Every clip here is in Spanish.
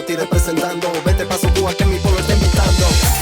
estoy representando. Vete pa' su Cuba que mi pueblo está invitando.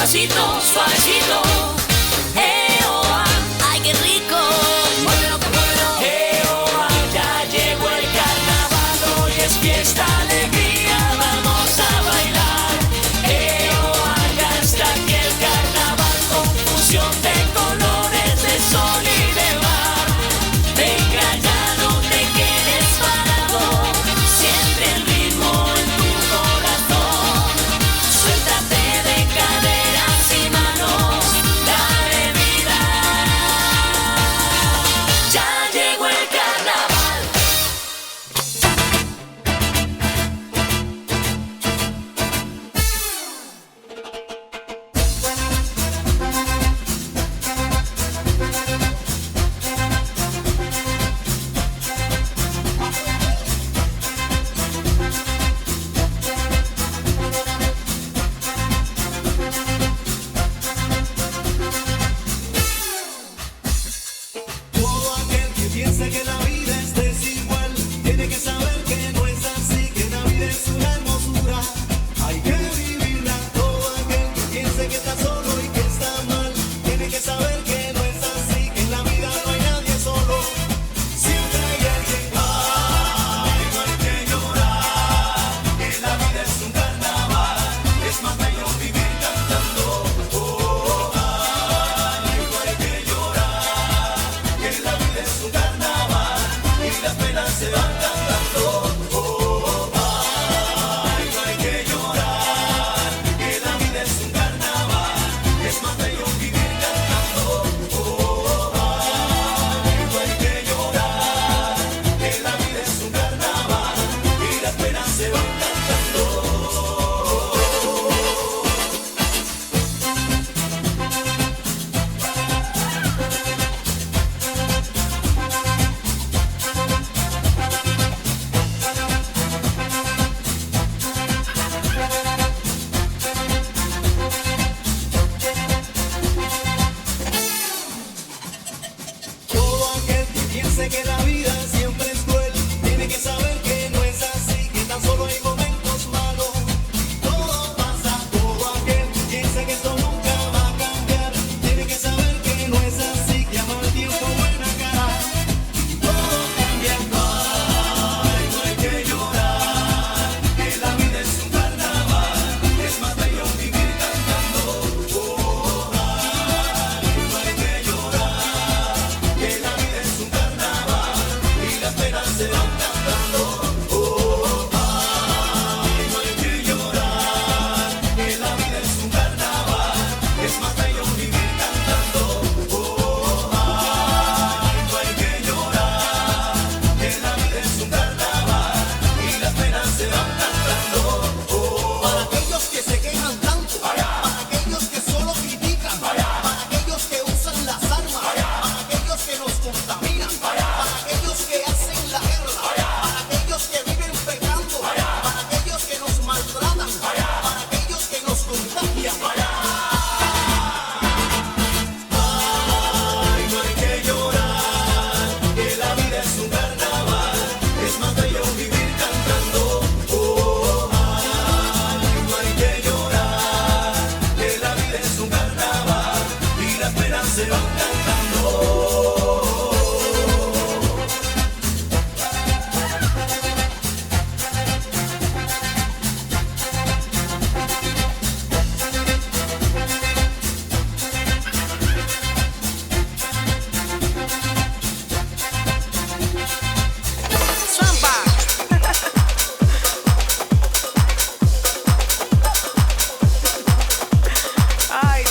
Suavecito, suavecito. Ay, qué rico. Muévelo que muévelo. Ya llegó el carnaval, hoy es fiesta, alegría, vamos a bailar. Ya está aquí el carnaval, confusión de colores, de sol y de mar. Venga, ya no te quedes parado, siente el ritmo en tu corazón. Suéltate de caderas y manos, dale vida. Ya llegó el carnaval. Todo aquel que piense que la vida es desigual tiene que saber que no es así, que la vida es una hermosura, hay que vivirla. Todo aquel que piense que está solo y que está mal tiene que saber que no es así, que en la vida no hay nadie solo, siempre hay alguien. Ay, no hay que llorar, que la vida es un carnaval, es más bello vivir cantando. Ay, no hay que llorar, que la vida es un carnaval y las penas se van cantando. Ay, no hay que llorar, que la vida es un carnaval, es más bello vivir cantando. Ay, no hay que llorar, que la vida es un carnaval y las penas se van cantando. Todo aquel que piense que la vida siempre es cruel tiene que saber que no es así, que tan solo hay momentos malos. Todo pasa. Todo aquel que piense que esto nunca va a cambiar tiene que saber que no es así, que ama el tiempo buena cara. Todo cambia. Ay, no hay que llorar, que la vida es un carnaval, es más bello vivir cantando. Ay, no hay que llorar, que la vida es un carnaval y las penas se van cantando. Ay, no hay que llorar, que la vida es un carnaval, es más bello vivir cantando. Ay, no hay que llorar, que la vida es un carnaval y las penas se van cantando. Para aquellos que se quejan tanto, para aquellos que solo critican, para aquellos que usan las armas, para aquellos que nos contaminan, para aquellos que hacen la guerra, para aquellos que viven pecando, para aquellos que nos maltratan, para aquellos que nos contagian. Ay, no hay que llorar, que la vida es un carnaval, es más bello vivir cantando. Ay, no hay que llorar, que la vida es un carnaval y las penas se van cantando. Ay,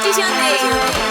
继兄弟。